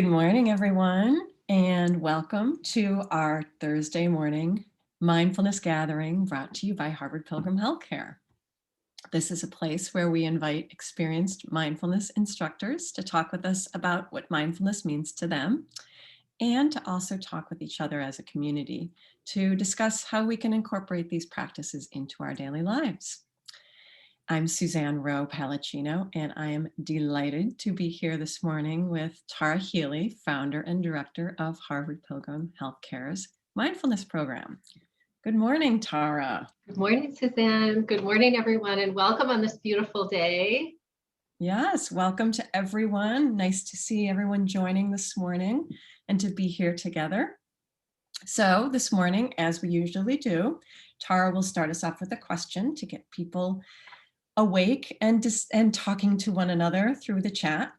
Good morning, everyone, and welcome to our Thursday morning mindfulness gathering brought to you by Harvard Pilgrim Healthcare. This is a place where we invite experienced mindfulness instructors to talk with us about what mindfulness means to them and to also talk with each other as a community to discuss how we can incorporate these practices into our daily lives. I'm Suzanne Rowe Palacino, and I am delighted to be here this morning with Tara Healey, founder and director of Harvard Pilgrim Healthcare's mindfulness program. Good morning, Tara. Good morning, Suzanne. Good morning, everyone, and welcome on this beautiful day. Yes, welcome to everyone. Nice to see everyone joining this morning and to be here together. So this morning, as we usually do, Tara will start us off with a question to get people awake and talking to one another through the chat.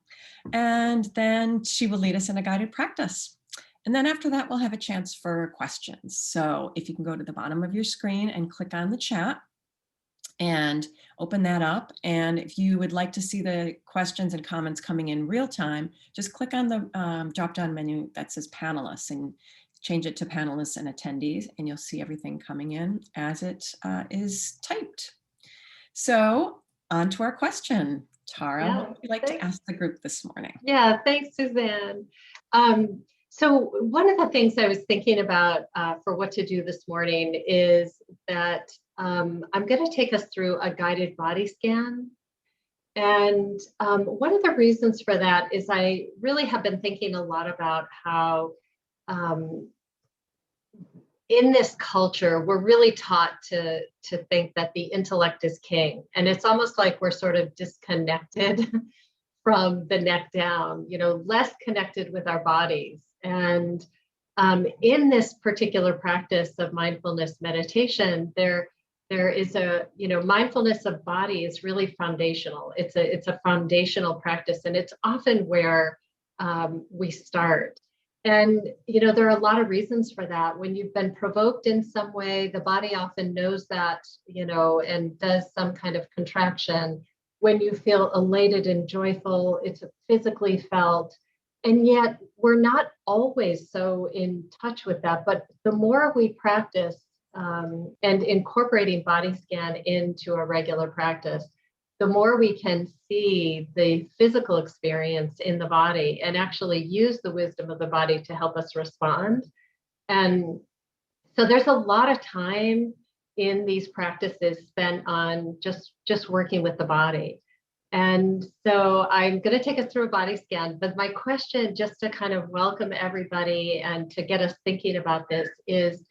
And then she will lead us in a guided practice. And then after that, we'll have a chance for questions. So if you can go to the bottom of your screen and click on the chat and open that up. And if you would like to see the questions and comments coming in real time, just click on the drop-down menu that says panelists and change it to panelists and attendees, and you'll see everything coming in as it is typed. So on to our question. Tara, what would you like to ask the group this morning? Yeah, thanks, Suzanne. So one of the things I was thinking about for what to do this morning is that I'm going to take us through a guided body scan. And one of the reasons for that is I really have been thinking a lot about how in this culture, we're really taught to think that the intellect is king. And it's almost like we're sort of disconnected from the neck down, less connected with our bodies. And in this particular practice of mindfulness meditation, there is mindfulness of body is really foundational. It's a foundational practice, and it's often where we start. And, there are a lot of reasons for that. When you've been provoked in some way, the body often knows that, and does some kind of contraction. When you feel elated and joyful, it's physically felt. And yet we're not always so in touch with that. But the more we practice and incorporating body scan into a regular practice, the more we can see the physical experience in the body and actually use the wisdom of the body to help us respond. And so there's a lot of time in these practices spent on just working with the body. And so I'm going to take us through a body scan, but my question, just to kind of welcome everybody and to get us thinking about this, is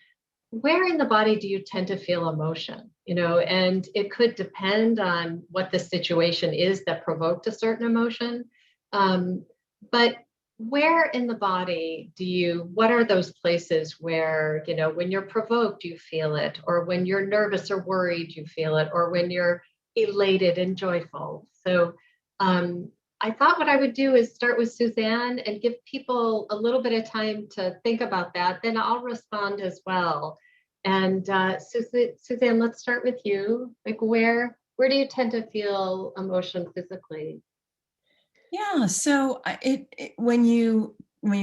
where in the body do you tend to feel emotion? And it could depend on what the situation is that provoked a certain emotion. But where in the body what are those places where, when you're provoked, you feel it, or when you're nervous or worried, you feel it, or when you're elated and joyful? So I thought what I would do is start with Suzanne and give people a little bit of time to think about that. Then I'll respond as well. And Suzanne, let's start with you. Like, where do you tend to feel emotion physically? Yeah, so when you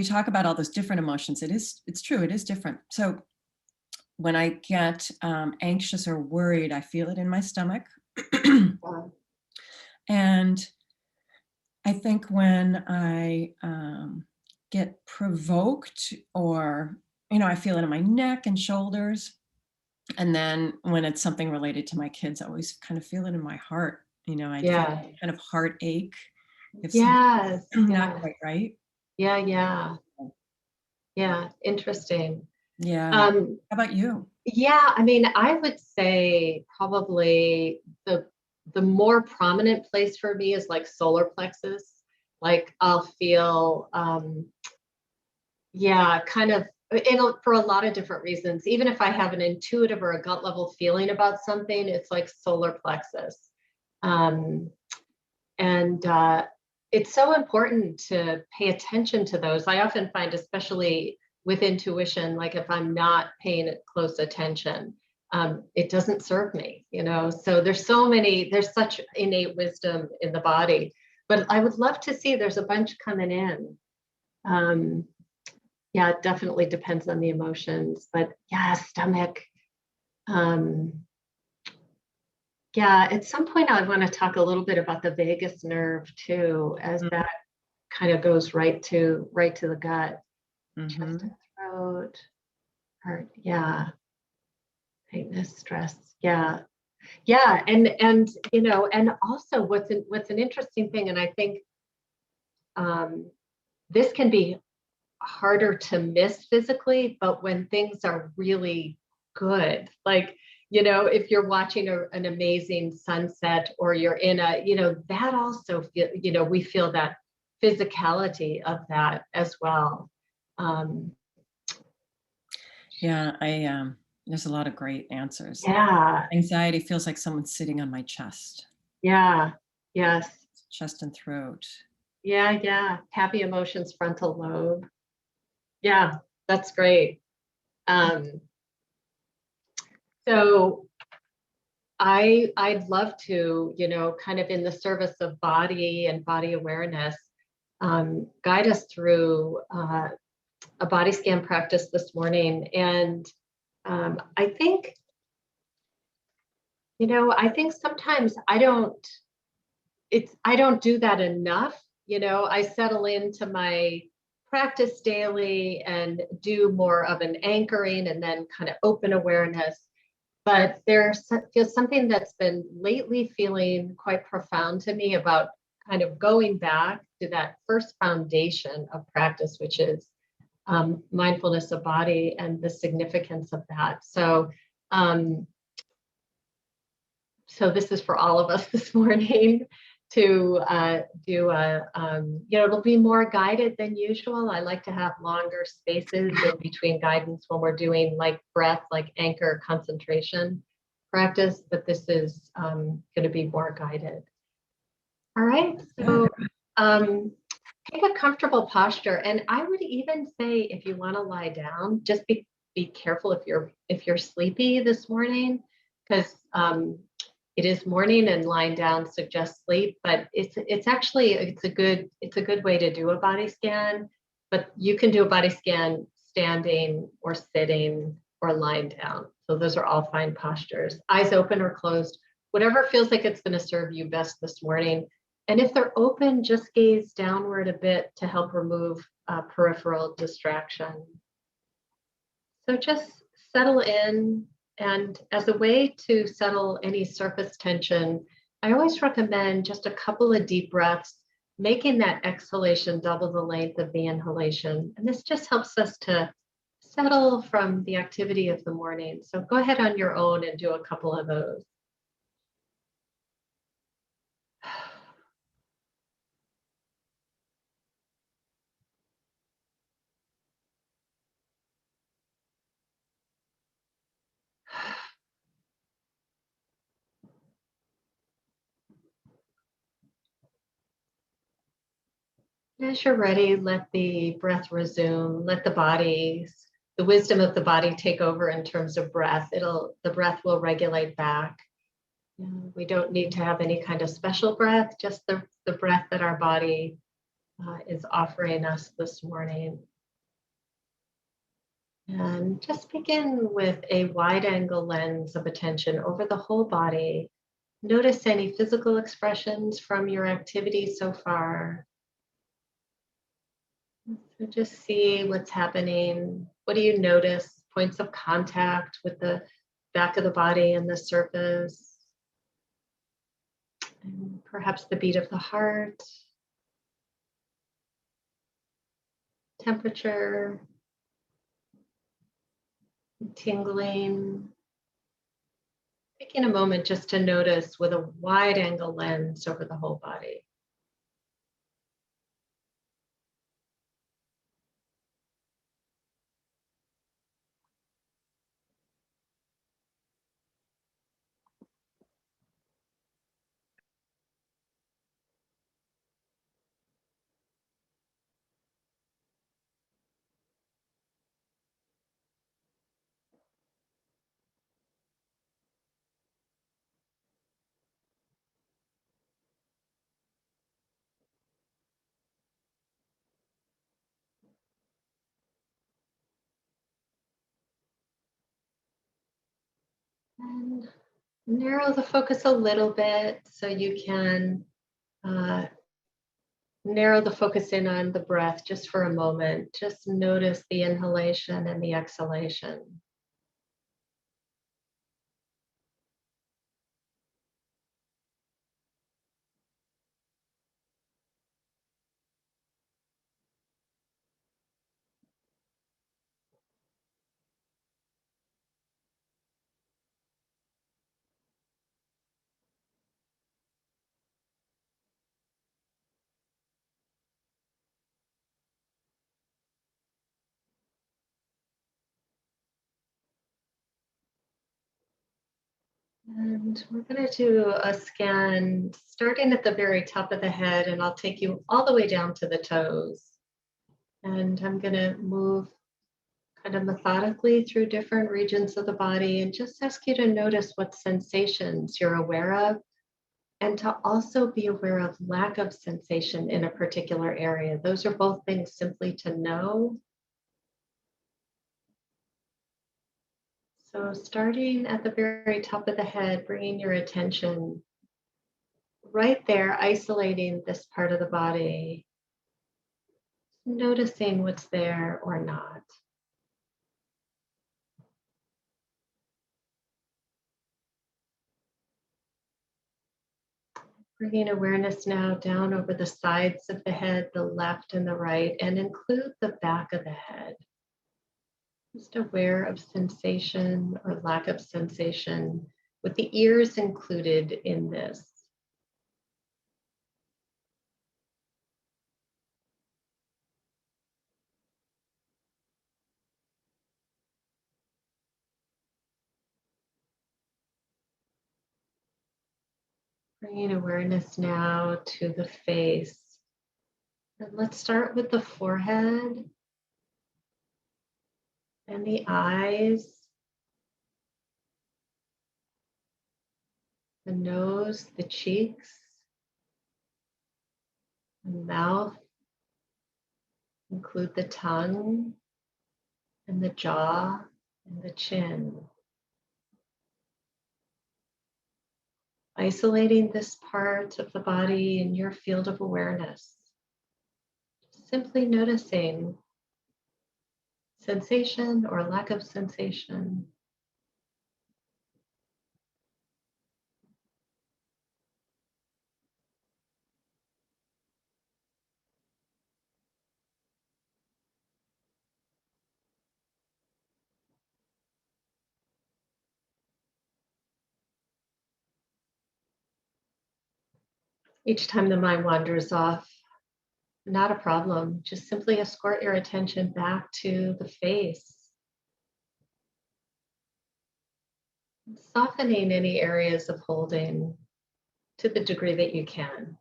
talk about all those different emotions, it's true, it is different. So when I get anxious or worried, I feel it in my stomach. And I think when I get provoked, or, I feel it in my neck and shoulders. And then when it's something related to my kids, I always kind of feel it in my heart. I feel kind of heartache. Yes. Not quite right. Yeah. Interesting. Yeah. How about you? Yeah, I mean, I would say probably the more prominent place for me is like solar plexus. Like I'll feel, kind of, for a lot of different reasons. Even if I have an intuitive or a gut level feeling about something, it's like solar plexus. And it's so important to pay attention to those. I often find, especially with intuition, like if I'm not paying close attention, it doesn't serve me, So there's such innate wisdom in the body. But I would love to see, there's a bunch coming in. Um, yeah, it definitely depends on the emotions, but yeah, stomach. Um, yeah, at some point I want to talk a little bit about the vagus nerve too, as that kind of goes right to the gut, chest Mm-hmm. and throat, heart. Yeah, tightness, stress. Yeah, yeah, and and also what's an interesting thing, and I think um, this can be harder to miss physically, but when things are really good, like, if you're watching an amazing sunset or you're in that also we feel that physicality of that as well. Um, Yeah, there's a lot of great answers. yeah, Anxiety feels like someone's sitting on my chest, yeah, yes, chest and throat. yeah, yeah. Happy emotions, frontal lobe. Yeah, that's great. Um, so I'd love to, kind of in the service of body and body awareness, guide us through a body scan practice this morning. And I think, I think sometimes I don't do that enough. I settle into my practice daily and do more of an anchoring and then kind of open awareness. But feels something that's been lately feeling quite profound to me about kind of going back to that first foundation of practice, which is mindfulness of body and the significance of that. Um, so this is for all of us this morning to do it'll be more guided than usual. I like to have longer spaces in between guidance when we're doing like breath, like anchor concentration practice, but this is going to be more guided. All right, so take a comfortable posture, and I would even say if you want to lie down, just be careful if you're sleepy this morning, because it is morning and lying down suggests sleep, but it's a good way to do a body scan. But you can do a body scan standing or sitting or lying down. So those are all fine postures. Eyes open or closed, whatever feels like it's going to serve you best this morning. And if they're open, just gaze downward a bit to help remove peripheral distraction. So just settle in. And as a way to settle any surface tension, I always recommend just a couple of deep breaths, making that exhalation double the length of the inhalation. And this just helps us to settle from the activity of the morning. So go ahead on your own and do a couple of those. As you're ready, let the breath resume. Let the wisdom of the body take over in terms of breath. The breath will regulate back. We don't need to have any kind of special breath, just the breath that our body is offering us this morning. And just begin with a wide angle lens of attention over the whole body. Notice any physical expressions from your activity so far. So just see what's happening. What do you notice? Points of contact with the back of the body and the surface, and perhaps the beat of the heart, temperature, tingling. Taking a moment just to notice with a wide angle lens over the whole body. And narrow the focus a little bit so you can uh, narrow the focus in on the breath just for a moment. Just notice the inhalation and the exhalation. And we're going to do a scan starting at the very top of the head, and I'll take you all the way down to the toes. And I'm going to move kind of methodically through different regions of the body and just ask you to notice what sensations you're aware of, and to also be aware of lack of sensation in a particular area. Those are both things simply to know. So starting at the very top of the head, bringing your attention right there, isolating this part of the body, noticing what's there or not. Bringing awareness now down over the sides of the head, the left and the right, and include the back of the head. Just aware of sensation or lack of sensation, with the ears included in this. Bringing awareness now to the face. And let's start with the forehead and the eyes, the nose, the cheeks, the mouth, include the tongue and the jaw and the chin. Isolating this part of the body in your field of awareness. Simply noticing sensation or lack of sensation. Each time the mind wanders off, not a problem. Just simply escort your attention back to the face, softening any areas of holding to the degree that you can.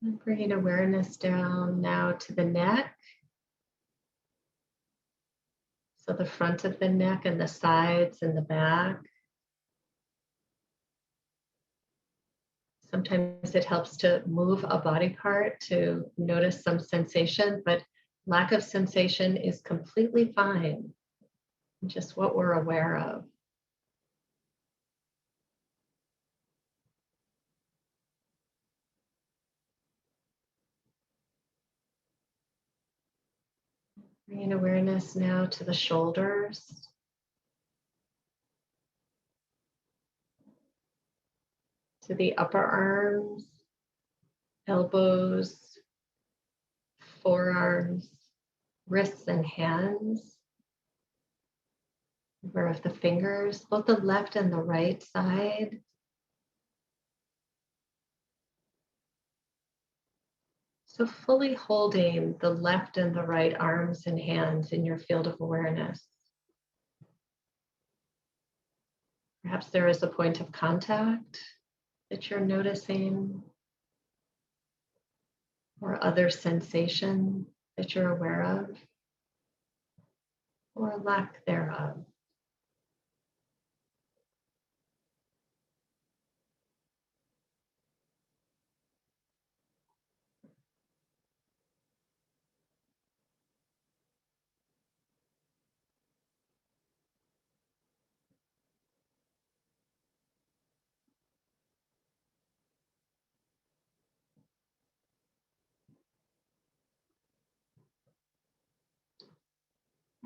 And bringing awareness down now to the neck. So the front of the neck and the sides and the back. Sometimes it helps to move a body part to notice some sensation, but lack of sensation is completely fine. Just what we're aware of. Bringing awareness now to the shoulders. To the upper arms, elbows, forearms, wrists and hands. Aware of the fingers, both the left and the right side. So fully holding the left and the right arms and hands in your field of awareness. Perhaps there is a point of contact that you're noticing, or other sensation that you're aware of, or lack thereof.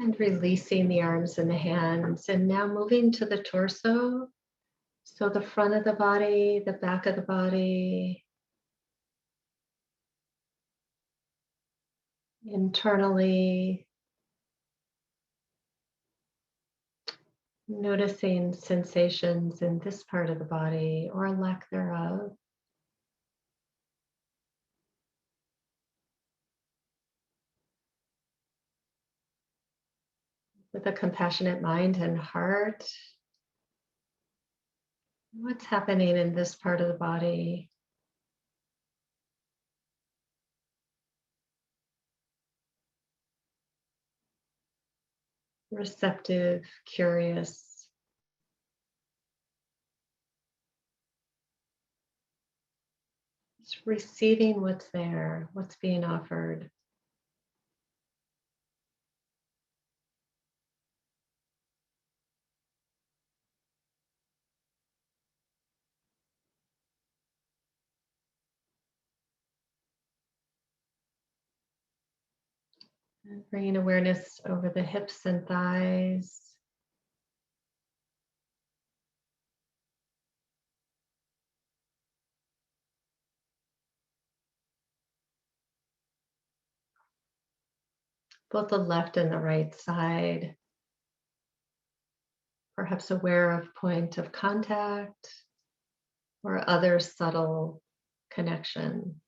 And releasing the arms and the hands. And now moving to the torso. So the front of the body, the back of the body, internally, noticing sensations in this part of the body or lack thereof. With a compassionate mind and heart. What's happening in this part of the body? Receptive, curious. Just receiving what's there, what's being offered. And bringing awareness over the hips and thighs. Both the left and the right side. Perhaps aware of point of contact or other subtle connection.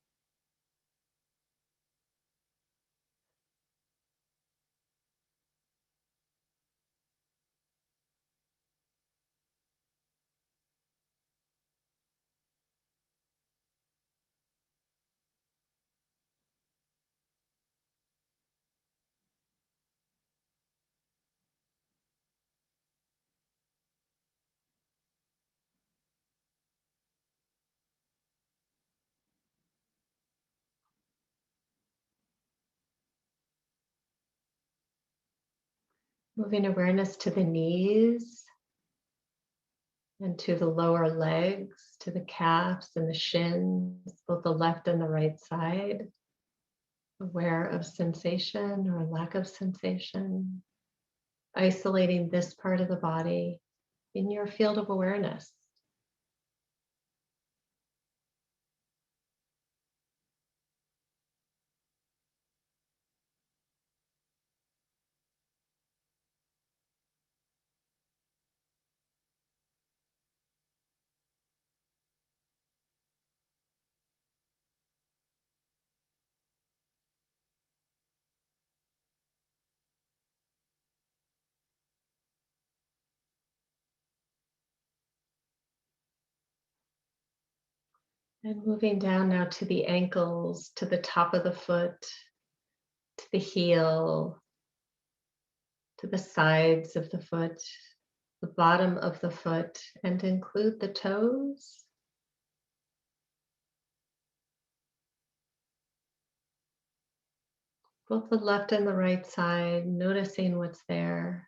Moving awareness to the knees and to the lower legs, to the calves and the shins, both the left and the right side. Aware of sensation or lack of sensation. Isolating this part of the body in your field of awareness. And moving down now to the ankles, to the top of the foot, to the heel, to the sides of the foot, the bottom of the foot, and include the toes. Both the left and the right side, noticing what's there.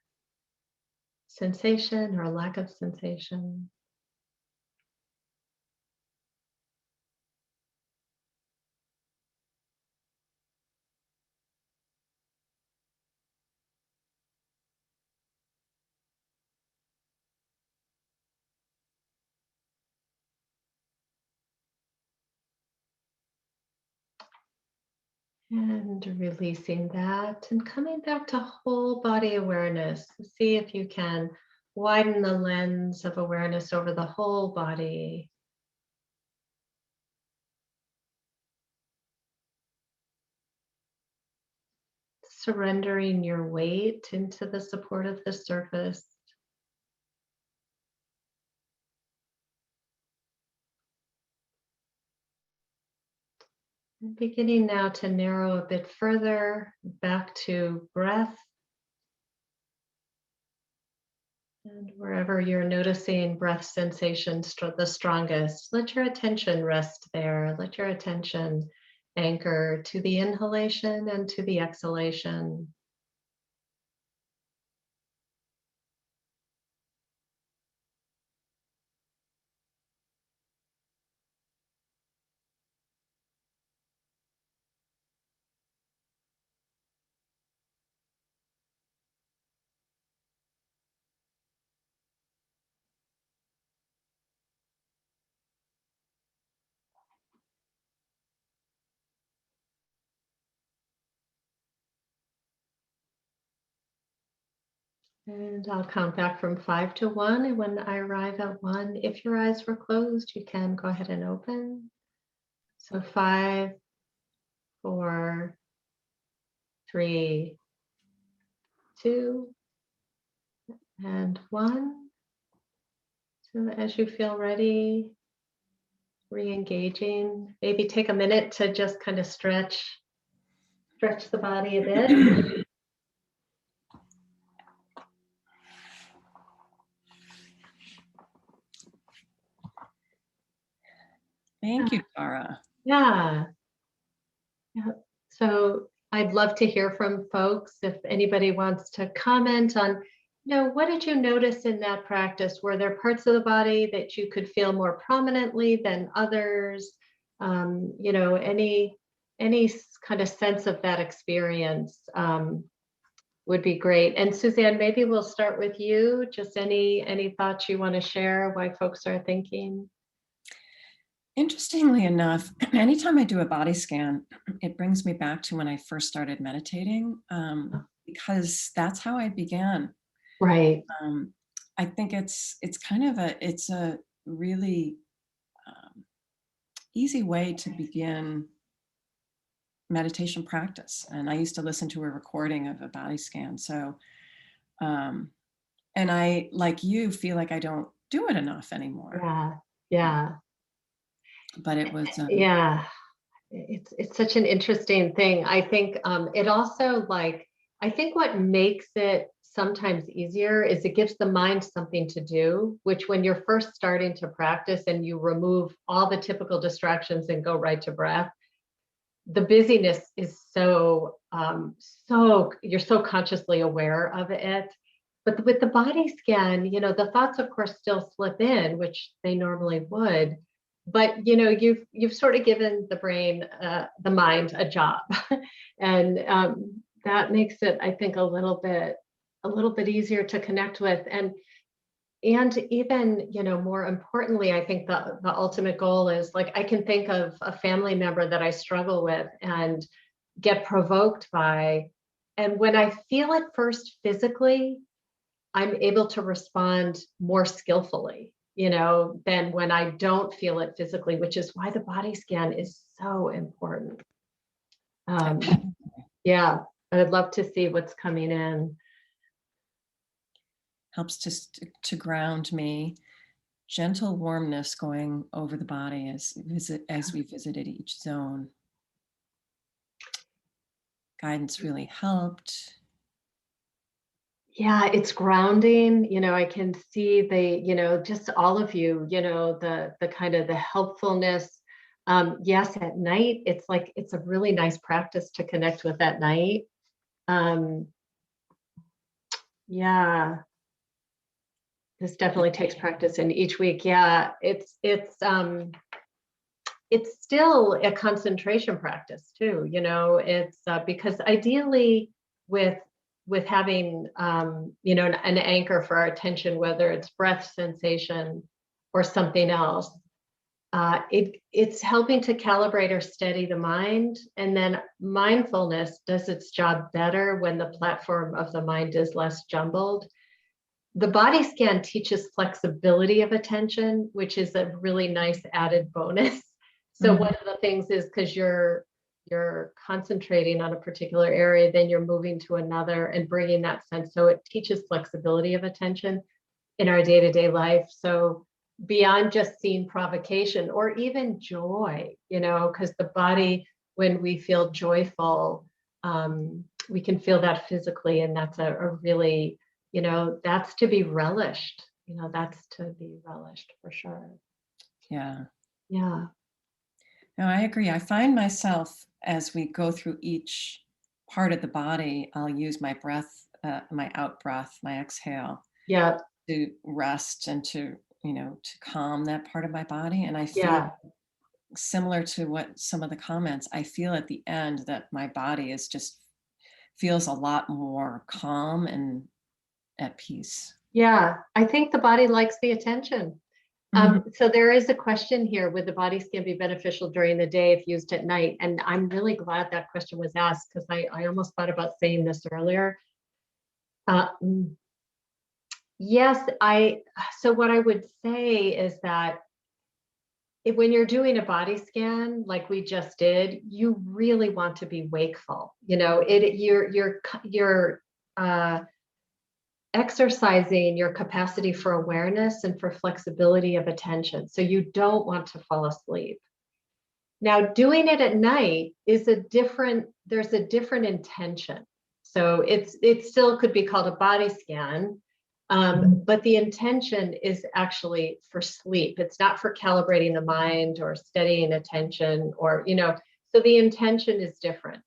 Sensation or lack of sensation. And releasing that and coming back to whole body awareness. See if you can widen the lens of awareness over the whole body. Surrendering your weight into the support of the surface. And beginning now to narrow a bit further back to breath. And wherever you're noticing breath sensation the strongest, let your attention rest there. Let your attention anchor to the inhalation and to the exhalation. And I'll count back from 5 to 1. And when I arrive at 1, if your eyes were closed, you can go ahead and open. So 5, 4, 3, 2, and 1. So as you feel ready, re-engaging, maybe take a minute to just kind of stretch the body a bit. Thank you, Tara. Yeah. Yeah. So I'd love to hear from folks if anybody wants to comment on, what did you notice in that practice? Were there parts of the body that you could feel more prominently than others? Any kind of sense of that experience would be great. And Suzanne, maybe we'll start with you. Just any thoughts you want to share, why folks are thinking? Interestingly enough, anytime I do a body scan, it brings me back to when I first started meditating, because that's how I began. Right. I think it's a really easy way to begin meditation practice. And I used to listen to a recording of a body scan. So, and I, like you, feel like I don't do it enough anymore. Yeah. Yeah. But it was, Yeah. It's such an interesting thing. I think it also I think what makes it sometimes easier is it gives the mind something to do, which when you're first starting to practice and you remove all the typical distractions and go right to breath, the busyness is so you're so consciously aware of it. But with the body scan, the thoughts of course still slip in, which they normally would, but you've sort of given the brain, the mind a job. And that makes it, I think, a little bit easier to connect with. And even, more importantly, I think the ultimate goal is I can think of a family member that I struggle with and get provoked by. And when I feel it first physically, I'm able to respond more skillfully, than when I don't feel it physically, which is why the body scan is so important. Yeah, I'd love to see what's coming in. helps to ground me. Gentle warmness going over the body as we visited each zone. Guidance really helped. Yeah, it's grounding. I can see just all of you, the kind of the helpfulness. Yes, at night, it's a really nice practice to connect with at night. Yeah, this definitely takes practice, and each week, yeah, it's still a concentration practice too. It's because ideally with having an anchor for our attention, whether it's breath sensation or something else, it's helping to calibrate or steady the mind. And then mindfulness does its job better when the platform of the mind is less jumbled. The body scan teaches flexibility of attention, which is a really nice added bonus. So one of the things is because you're concentrating on a particular area, then you're moving to another and bringing that sense. So it teaches flexibility of attention in our day-to-day life. So beyond just seeing provocation or even joy, because the body, when we feel joyful, we can feel that physically, and that's a really, that's to be relished. That's to be relished for sure. Yeah. Yeah. No, I agree. I find myself as we go through each part of the body, I'll use my breath, my out breath, my exhale, Yeah. to rest and to calm that part of my body. And I feel Yeah. similar to what some of the comments, I feel at the end that my body feels a lot more calm and at peace. Yeah. I think the body likes the attention. So there is a question here: would the body scan be beneficial during the day if used at night? And I'm really glad that question was asked, because I almost thought about saying this earlier. Yes, so what I would say is that when you're doing a body scan like we just did, you really want to be wakeful. You're uh, exercising your capacity for awareness and for flexibility of attention. So you don't want to fall asleep. Now, doing it at night is there's a different intention. So it still could be called a body scan, but the intention is actually for sleep. It's not for calibrating the mind or steadying attention so the intention is different.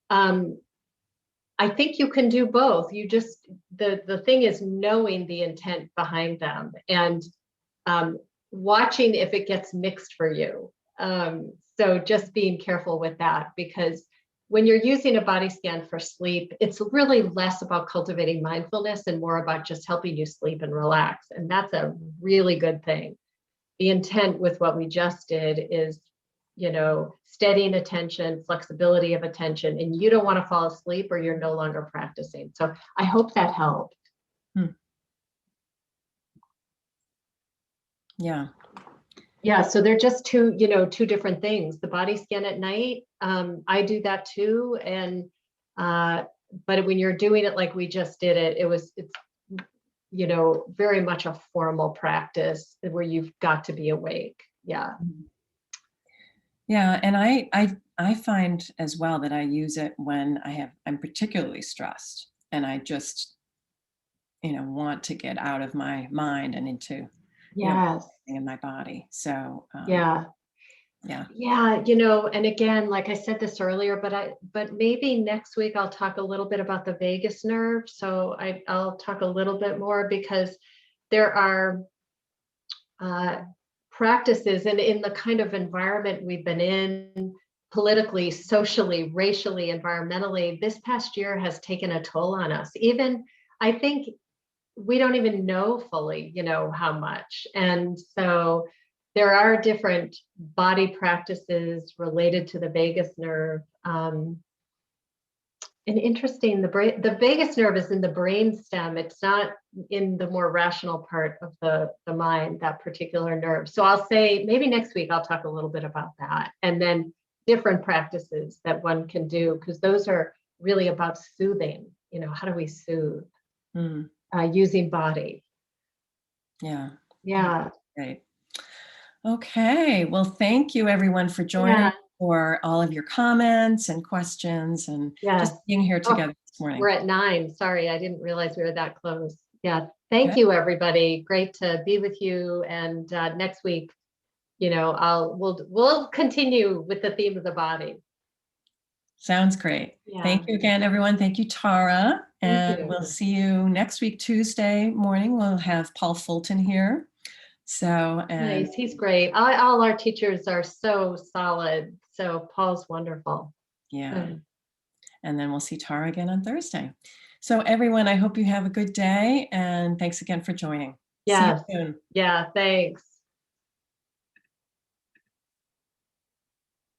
I think you can do both. The thing is knowing the intent behind them and watching if it gets mixed for you. So just being careful with that, because when you're using a body scan for sleep, it's really less about cultivating mindfulness and more about just helping you sleep and relax. And that's a really good thing. The intent with what we just did is, steadying attention, flexibility of attention, and you don't want to fall asleep or you're no longer practicing. So I hope that helped. Yeah. Yeah, so they're just two different things. The body scan at night, I do that too. And but when you're doing it like we just did it, it's very much a formal practice where you've got to be awake. Yeah. Yeah, and I find as well that I use it when I'm particularly stressed and I just, want to get out of my mind and into, Yes. in my body. So, Yeah. yeah. Yeah, and again, like I said this earlier, but maybe next week I'll talk a little bit about the vagus nerve. So I'll talk a little bit more because there are practices and in the kind of environment we've been in politically, socially, racially, environmentally, this past year has taken a toll on us. Even I think we don't even know fully, how much. And so there are different body practices related to the vagus nerve. And interesting, the vagus nerve is in the brain stem. It's not in the more rational part of the mind, that particular nerve. So I'll say maybe next week I'll talk a little bit about that, and then different practices that one can do, because those are really about soothing. How do we soothe using body? Yeah. Yeah. Great. Okay. Well, thank you everyone for joining, Yeah. for all of your comments and questions and Yes. just being here Oh, together this morning. we're at 9. Sorry, I didn't realize we were that close. Yeah. Thank Good. you, everybody. Great to be with you. And next week, we'll continue with the theme of the body. Sounds great. Yeah. Thank you again, everyone. Thank you, Tara. Thank And you. we'll see you next week, Tuesday morning. We'll have Paul Fulton here. So, and Nice. He's great. All our teachers are so solid. So Paul's wonderful. yeah. And then we'll see Tara again on Thursday. So everyone, I hope you have a good day and thanks again for joining. Yeah. See you soon. Yeah. Thanks.